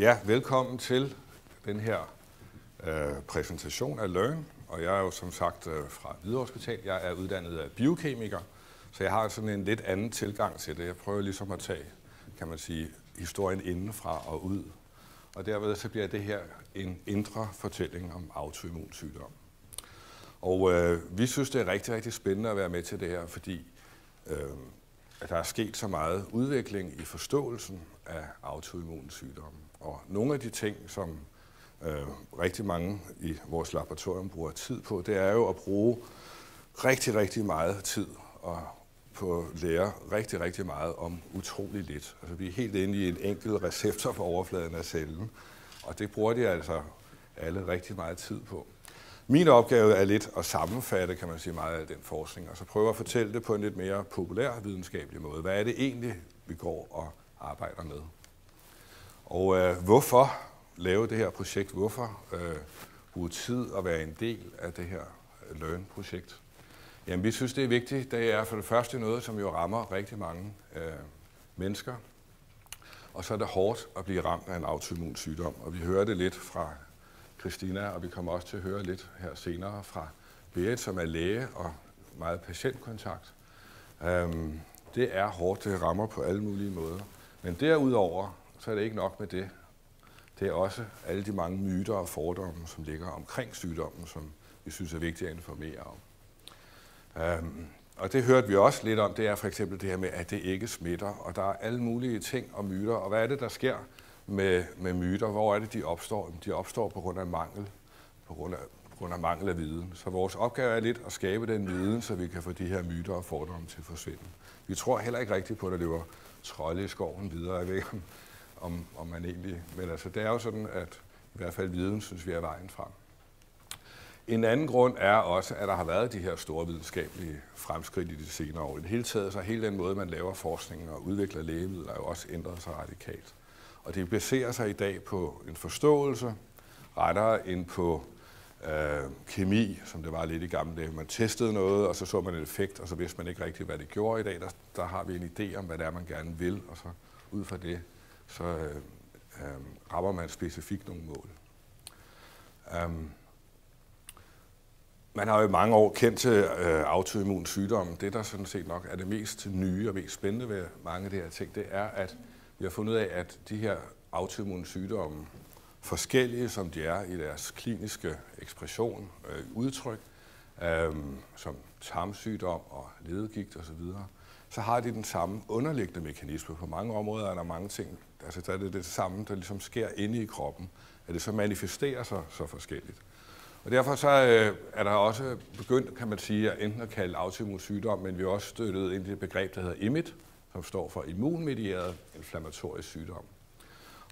Ja, velkommen til den her præsentation af Learn. Og jeg er jo som sagt fra Hvidovre Hospital. Jeg er uddannet af biokemiker, så jeg har sådan en lidt anden tilgang til det. Jeg prøver ligesom at tage, kan man sige, historien indenfra og ud. Og derved så bliver det her en indre fortælling om autoimmun sygdom. Og vi synes, det er rigtig, rigtig spændende at være med til det her, fordi at der er sket så meget udvikling i forståelsen af autoimmun sygdomme. Og nogle af de ting, som rigtig mange i vores laboratorium bruger tid på, det er jo at bruge rigtig, rigtig meget tid og på at lære rigtig, rigtig meget om utrolig lidt. Altså, vi er helt inde i en enkelt receptor på overfladen af cellen, og det bruger de altså alle rigtig meget tid på. Min opgave er lidt at sammenfatte, kan man sige, meget af den forskning, og så prøve at fortælle det på en lidt mere populær videnskabelig måde. Hvad er det egentlig, vi går og arbejder med? Og hvorfor lave det her projekt? Hvorfor bruge tid og være en del af det her Learn-projekt? Jamen, vi synes, det er vigtigt. Det er for det første noget, som jo rammer rigtig mange mennesker. Og så er det hårdt at blive ramt af en autoimmun sygdom. Og vi hører det lidt fra Christina, og vi kommer også til at høre lidt her senere fra Berit, som er læge og meget patientkontakt. Det er hårdt, det rammer på alle mulige måder. Men derudover, så er det ikke nok med det. Det er også alle de mange myter og fordomme, som ligger omkring sygdommen, som vi synes er vigtigt at informere om. Og det hørte vi også lidt om, det er for eksempel det her med, at det ikke smitter. Og der er alle mulige ting og myter. Og hvad er det, der sker med myter? Hvor er det, de opstår? De opstår på grund af mangel af viden. Så vores opgave er lidt at skabe den viden, så vi kan få de her myter og fordomme til at forsvinde. Vi tror heller ikke rigtigt på, at der løber trolde i skoven videre. Jeg ved ikke, om man egentlig... Men altså, det er jo sådan, at i hvert fald viden, synes vi, er vejen frem. En anden grund er også, at der har været de her store videnskabelige fremskridt i de senere år. I det hele taget, så hele den måde, man laver forskning og udvikler lægemidler, er jo også ændret sig radikalt. Og det baserer sig i dag på en forståelse, rettere end på kemi, som det var lidt i gamle dage. Man testede noget, og så man en effekt, og så vidste man ikke rigtigt, hvad det gjorde. I dag, der har vi en idé om, hvad det er, man gerne vil, og så ud fra det, så rammer man specifikt nogle mål. Man har jo i mange år kendt til autoimmun sygdomme. Det, der sådan set nok er det mest nye og mest spændende ved mange af de her ting, det er, at vi har fundet ud af, at de her autoimmune sygdomme, forskellige som de er i deres kliniske ekspression, udtryk, som tarmsygdom og ledegigt osv., så har de den samme underliggende mekanisme. På mange områder er der mange ting, altså der er det samme, der ligesom sker inde i kroppen, at det så manifesterer sig så forskelligt. Og derfor så er der også begyndt, kan man sige, at enten at kalde autoimmun sygdom, men vi har også støttet ind i det begreb, der hedder IMID, som står for immunmedieret inflammatorisk sygdom.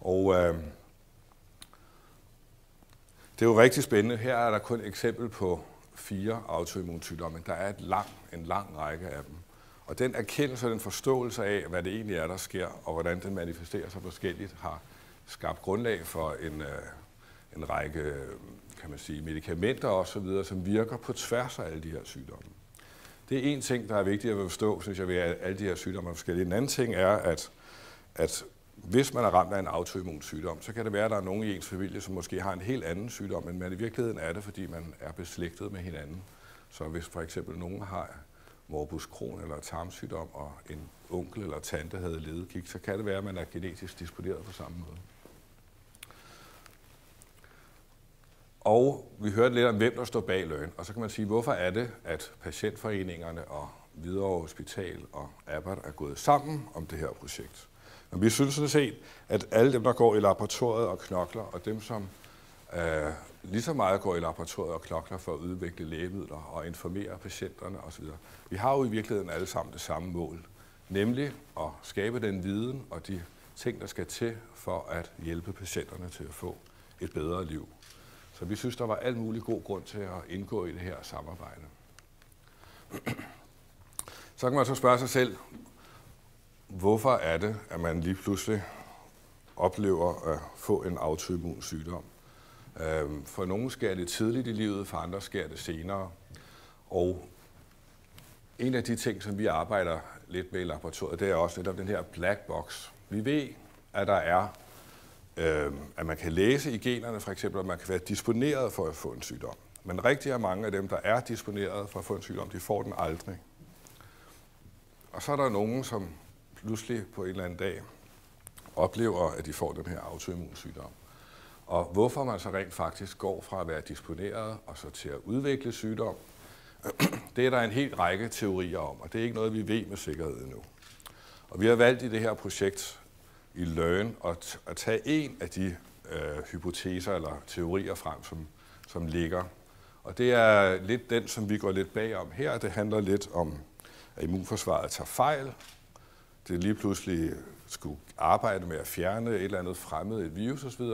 Og det er jo rigtig spændende. Her er der kun et eksempel på 4 autoimmun sygdomme, men der er en lang række af dem. Og den erkendelse og den forståelse af, hvad det egentlig er, der sker, og hvordan den manifesterer sig forskelligt, har skabt grundlag for en række, kan man sige, medicamenter osv., som virker på tværs af alle de her sygdomme. Det er en ting, der er vigtigt at forstå, synes jeg, ved at alle de her sygdomme er forskellige. En anden ting er, at hvis man er ramt af en autoimmun sygdom, så kan det være, at der er nogen i ens familie, som måske har en helt anden sygdom, men i virkeligheden er det, fordi man er beslægtet med hinanden. Så hvis for eksempel nogen har morbus Crohn eller tarmsygdom, og en onkel eller tante havde ledegigt, så kan det være, at man er genetisk disponeret på samme måde. Og vi hørte lidt om, hvem der står bag Learn, og så kan man sige, hvorfor er det, at patientforeningerne og Hvidovre Hospital og Abbott er gået sammen om det her projekt. Men vi synes sådan set, at alle dem, der går i laboratoriet og knokler, og dem, som lige så meget går i laboratoriet og knokler for at udvikle lægemidler og informere patienterne osv., vi har jo i virkeligheden alle sammen det samme mål, nemlig at skabe den viden og de ting, der skal til for at hjælpe patienterne til at få et bedre liv. Så vi synes, der var alt mulig god grund til at indgå i det her samarbejde. Så kan man så spørge sig selv, hvorfor er det, at man lige pludselig oplever at få en autoimmun sygdom? For nogle sker det tidligt i livet, for andre sker det senere. Og en af de ting, som vi arbejder lidt med i laboratoriet, det er også lidt om den her black box. Vi ved, at der er at man kan læse i generne, for eksempel, at man kan være disponeret for at få en sygdom. Men rigtig mange af dem, der er disponeret for at få en sygdom, de får den aldrig. Og så er der nogen, som pludselig på en eller anden dag oplever, at de får den her autoimmunsygdom. Og hvorfor man så rent faktisk går fra at være disponeret og så til at udvikle sygdom, det er der en hel række teorier om, og det er ikke noget, vi ved med sikkerhed endnu. Og vi har valgt i det her projekt i Learn at tage en af de hypoteser eller teorier frem, som ligger. Og det er lidt den, som vi går lidt bagom her. Det handler lidt om, at immunforsvaret tager fejl. Det lige pludselig skulle arbejde med at fjerne et eller andet fremmed, et virus osv.,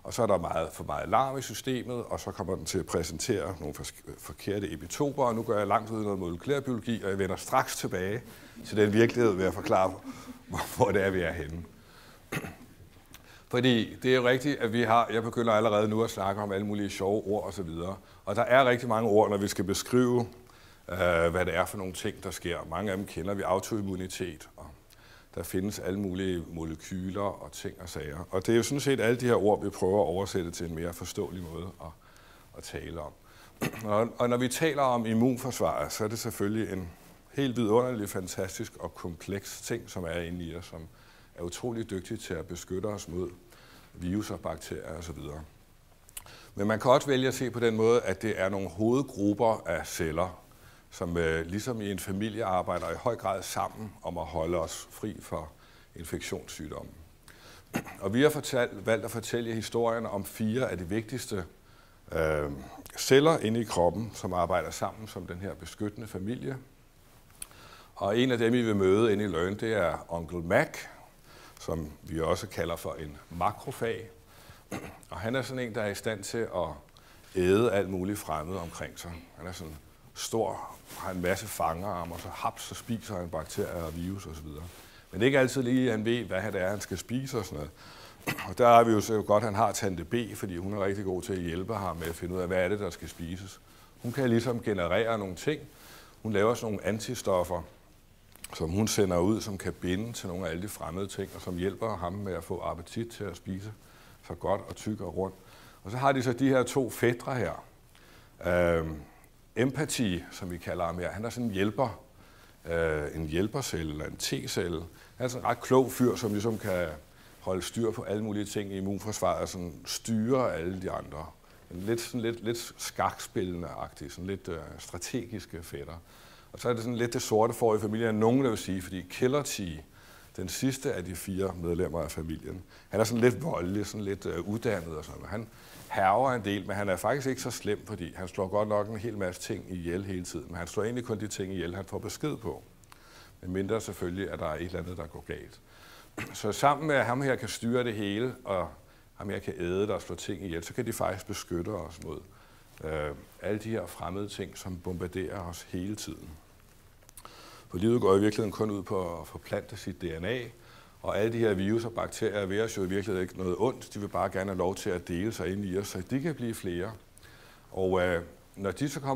og så er der for meget larm i systemet, og så kommer den til at præsentere nogle forkerte epitoper, og nu går jeg langt ud i noget molekylærbiologi, og jeg vender straks tilbage til den virkelighed ved at forklare, hvor det er, vi er henne. Fordi det er jo rigtigt, at jeg begynder allerede nu at snakke om alle mulige sjove ord osv., og der er rigtig mange ord, når vi skal beskrive, hvad det er for nogle ting, der sker. Mange af dem kender vi, autoimmunitet, og der findes alle mulige molekyler og ting og sager. Og det er jo sådan set alle de her ord, vi prøver at oversætte til en mere forståelig måde at tale om. Og når vi taler om immunforsvaret, så er det selvfølgelig en helt vidunderlig, fantastisk og kompleks ting, som er inde i os, som er utrolig dygtig til at beskytte os mod virus og bakterier osv. Men man kan også vælge at se på den måde, at det er nogle hovedgrupper af celler, som ligesom i en familie arbejder i høj grad sammen om at holde os fri for infektionssygdomme. Og vi har valgt at fortælle historien om 4 af de vigtigste celler inde i kroppen, som arbejder sammen som den her beskyttende familie. Og en af dem, I vil møde inde i Learn, det er Onkel Mac, som vi også kalder for en makrofag. Og han er sådan en, der er i stand til at æde alt muligt fremmed omkring sig. Han er sådan stor, har en masse fangerarme, og så haps, så spiser han bakterier og virus osv. Men det er ikke altid lige, at han ved, hvad det er, han skal spise og sådan noget. Og der er vi jo så godt, at han har tante B, fordi hun er rigtig god til at hjælpe ham med at finde ud af, hvad er det, der skal spises. Hun kan ligesom generere nogle ting. Hun laver sådan nogle antistoffer, som hun sender ud, som kan binde til nogle af alle de fremmede ting, og som hjælper ham med at få appetit til at spise så godt og tyk og rundt. Og så har de så de her 2 fætre her. Empati, som vi kalder ham her, han er sådan en hjælper, en hjælpercelle eller en T-celle. Han er sådan en ret klog fyr, som ligesom kan holde styr på alle mulige ting i immunforsvaret og sådan styre alle de andre. Lidt skakspillende-agtigt, sådan lidt strategiske fætter. Og så er det sådan lidt det sorte får i familien, nogen der vil sige, fordi Killer T, den sidste af de 4 medlemmer af familien, han er sådan lidt voldelig, sådan lidt uddannet og sådan. Han hærger en del, men han er faktisk ikke så slem, fordi han slår godt nok en hel masse ting ihjel hele tiden. Men han slår egentlig kun de ting ihjel, han får besked på. Men mindre selvfølgelig, at der er et eller andet, der går galt. Så sammen med at ham her kan styre det hele, og ham her kan æde der og slå ting ihjel, så kan de faktisk beskytte os mod alle de her fremmede ting, som bombarderer os hele tiden. For livet går i virkeligheden kun ud på at forplante sit DNA, og alle de her virus og bakterier ved os jo i virkeligheden ikke noget ondt. De vil bare gerne have lov til at dele sig ind i os, så de kan blive flere. Og når de så kommer